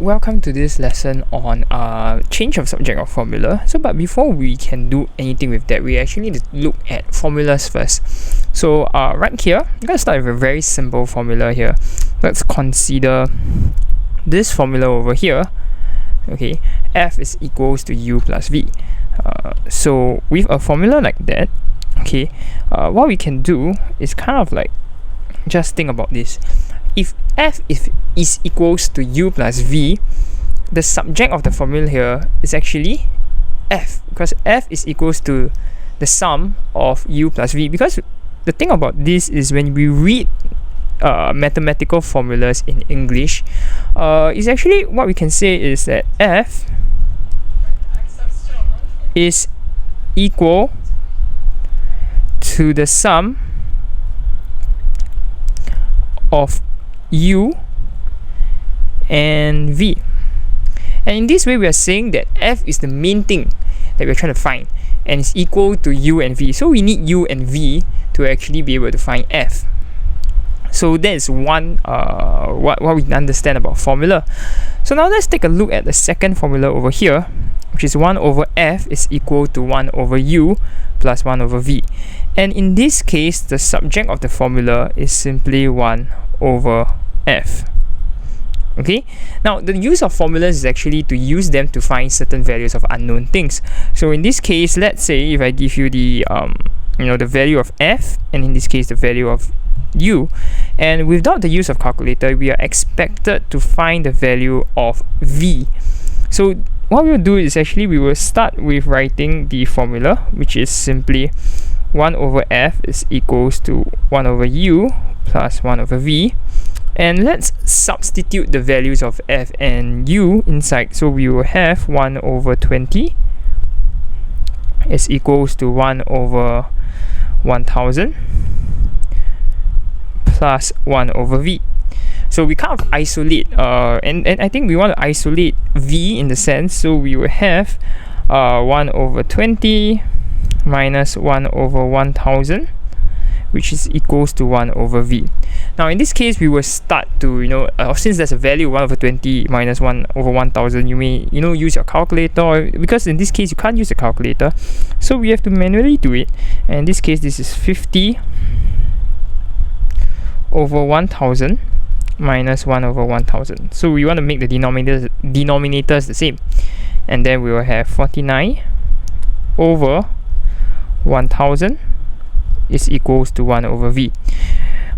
welcome to this lesson on change of subject of formula. But before we can do anything with that, we actually need to look at formulas first. So right here, I'm going to start with a very simple formula here. Let's consider this formula over here. Okay, f is equals to u plus v. So with a formula like that, okay, what we can do is kind of like just think about this. If f is equals to u plus v, the subject of the formula here is actually f, because f is equals to the sum of u plus v. Because the thing about this is when we read mathematical formulas in English, is actually what we can say is that f is equal to the sum of u and v. And in this way, we are saying that f is the main thing that we're trying to find, and it's equal to u and v. So we need u and v to actually be able to find f. So that is one what we can understand about formula. So now let's take a look at the second formula over here, which is 1 over f is equal to 1 over u plus 1 over v. And in this case, the subject of the formula is simply 1 over f. Okay, now the use of formulas is actually to use them to find certain values of unknown things. So in this case, let's say if I give you the the value of f, and in this case the value of u, and without the use of calculator, we are expected to find the value of v. So what we'll do is actually we will start with writing the formula, which is simply 1 over f is equals to 1 over u plus 1 over v. And let's substitute the values of f and u inside. So we will have 1 over 20 is equals to 1 over 1000 plus 1 over v. So we kind of isolate, and I think we want to isolate v in the sense, so we will have 1 over 20 minus 1 over 1000, which is equals to 1 over v. Now in this case, we will start to, since there's a value 1 over 20 minus 1 over 1000, you may, use your calculator, because in this case, you can't use a calculator. So we have to manually do it. And in this case, this is 50 over 1000 minus 1 over 1000. So we want to make the denominators the same. And then we will have 49 over 1000 is equals to 1 over v.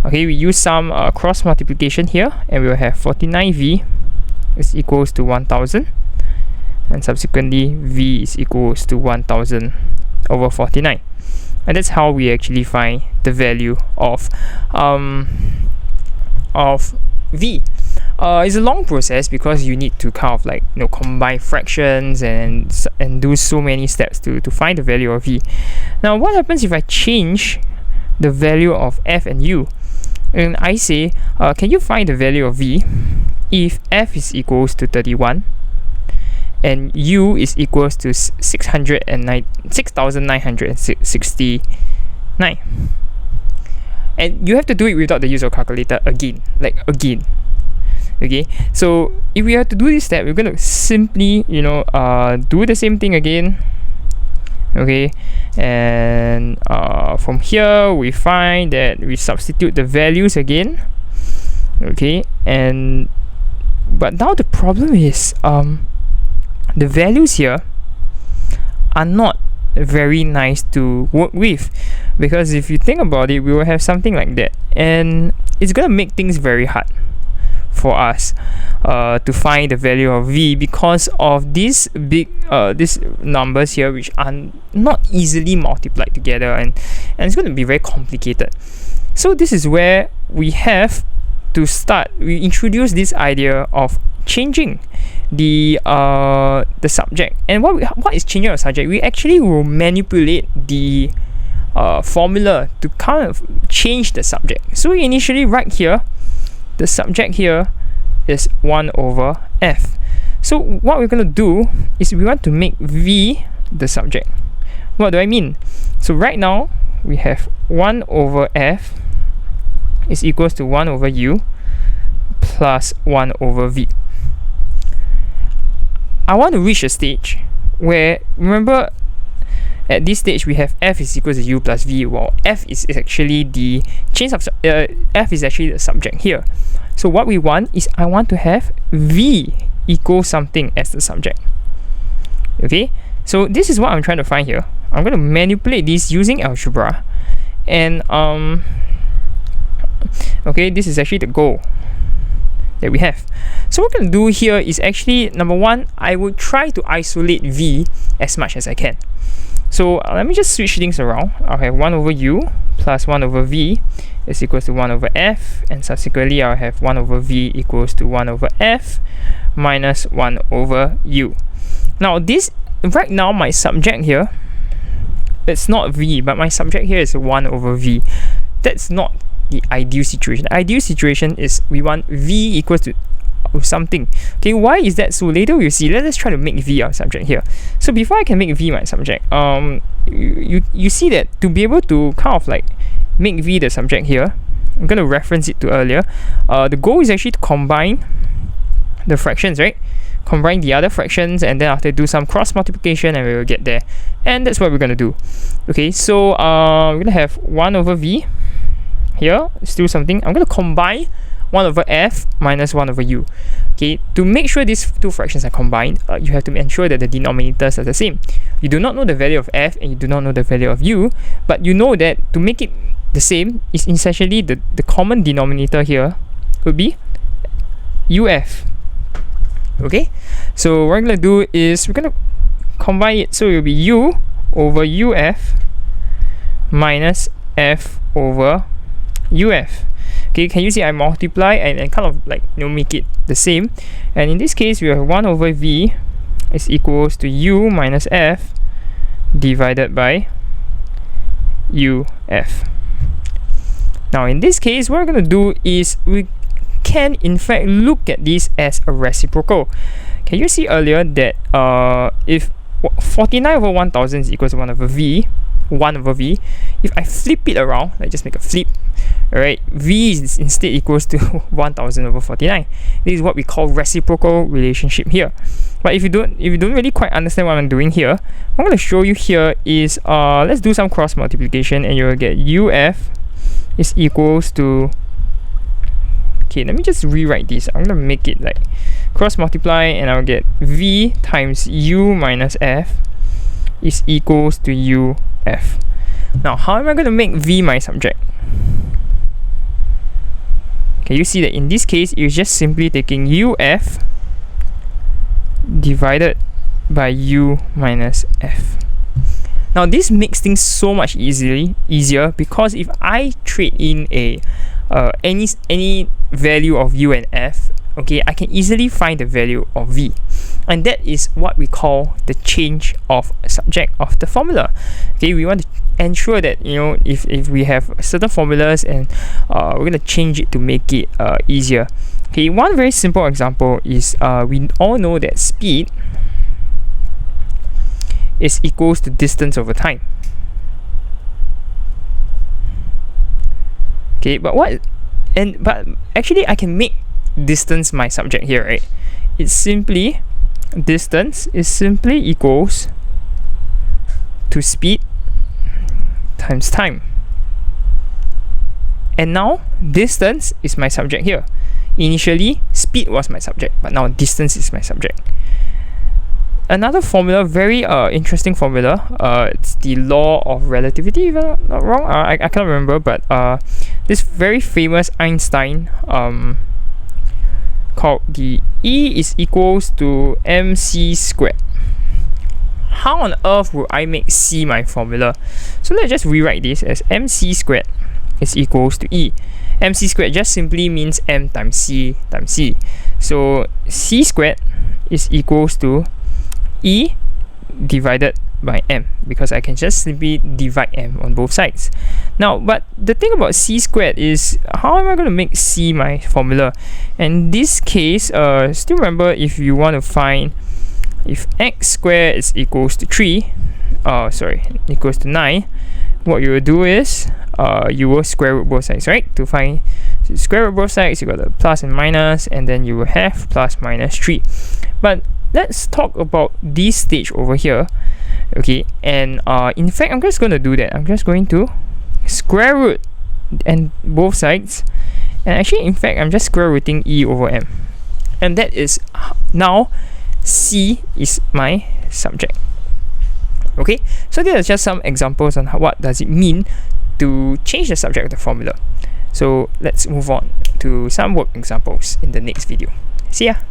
Okay, we use some cross multiplication here, and we will have 49v is equals to 1000, and subsequently v is equals to 1000 over 49. And that's how we actually find the value of v. It's a long process because you need to kind of like combine fractions and do so many steps to find the value of v. Now what happens if I change the value of f and u, and I say can you find the value of v if f is equals to 31 and u is equals to 6,969? And you have to do it without the use of calculator again. Okay, so if we have to do this step, we're going to simply do the same thing again. Okay, and from here we find that we substitute the values again. Okay, but now the problem is the values here are not very nice to work with, because if you think about it, we will have something like that, and it's gonna make things very hard for us to find the value of v, because of these numbers here, which are not easily multiplied together, and it's going to be very complicated. So this is where we have to start. We introduce this idea of changing the subject. And what is changing the subject? We actually will manipulate the formula to kind of change the subject. So initially right here, the subject here is 1 over f. So what we're going to do is we want to make v the subject. What do I mean? So right now we have 1 over f is equals to 1 over u plus 1 over v. I want to reach a stage where, remember, at this stage we have f is equal to u plus v, while f is actually the f is actually the subject here. So what we want is, I want to have v equal something as the subject. Okay, so this is what I'm trying to find here. I'm going to manipulate this using algebra, and okay, this is actually the goal that we have. So what we're going to do here is actually, number one, I will try to isolate v as much as I can. So let me just switch things around. I'll have 1 over u plus 1 over v is equals to 1 over f, and subsequently I'll have 1 over v equals to 1 over f minus 1 over u. Now this, right now my subject here, it's not v, but my subject here is 1 over v. That's not the ideal situation. The ideal situation is we want v equals to something. Okay, why is that? So later we'll see. Let's try to make v our subject here. So before I can make v my subject, you see that to be able to kind of like make v the subject here, I'm going to reference it to earlier. The goal is actually to combine the fractions, right? Combine the other fractions, and then after do some cross multiplication, and we will get there. And that's what we're going to do. Okay, so we're going to have 1 over v here. Still something. I'm going to combine 1 over f minus 1 over u. Okay, to make sure these two fractions are combined, you have to ensure that the denominators are the same. You do not know the value of f and you do not know the value of u, but you know that to make it the same is essentially the common denominator here would be uf. Okay, so what we're going to do is we're going to combine it, so it will be u over uf minus f over uf. Okay, can you see I multiply and kind of like, you know, make it the same, and in this case we have 1 over v is equals to u minus f divided by uf. Now in this case, what we're going to do is we can in fact look at this as a reciprocal. Can you see earlier that if 49 over 1000 is equals to 1 over v, if I flip it around, like just make a flip, alright, v is instead equals to 1000 over 49. This is what we call reciprocal relationship here. But if you don't really quite understand what I'm doing here, what I'm going to show you here is let's do some cross multiplication, and you'll get uf is equals to, okay, let me just rewrite this. I'm going to make it like cross multiply, and I'll get v times u minus f is equals to uf. Now how am I going to make v my subject? Okay, you see that in this case it's just simply taking uf divided by u minus f. Now this makes things so much easier, because if I trade in a any value of u and f, okay, I can easily find the value of v, and that is what we call the change of subject of the formula. Okay, we want to ensure that, you know, if we have certain formulas, and we're going to change it to make it easier. Okay, one very simple example is we all know that speed is equals to distance over time. Okay, but actually I can make distance my subject here, right? It's simply, distance is simply equals to speed times time. And now distance is my subject here. Initially speed was my subject, but now distance is my subject. Another formula, very interesting formula, it's the law of relativity, if I'm not wrong. I can't remember, but this very famous Einstein called the E is equals to mc squared. How on earth would I make C my formula? So let's just rewrite this as mc squared is equals to E. mc squared just simply means m times c times c. So c squared is equals to E divided by m, because I can just simply divide m on both sides. Now, but the thing about c squared is, how am I going to make c my formula? In this case, still remember, if you want to find if x squared is equals to 3, equals to 9, what you will do is you will square root both sides, right? To find square root both sides, you got the plus and minus, and then you will have plus minus 3. But let's talk about this stage over here. Okay, and in fact, I'm just going to do that. I'm just going to square root and both sides, and actually, in fact, I'm just square rooting e over m, and that is now c is my subject. Okay, so there are just some examples on what does it mean to change the subject of the formula. So let's move on to some work examples in the next video. See ya.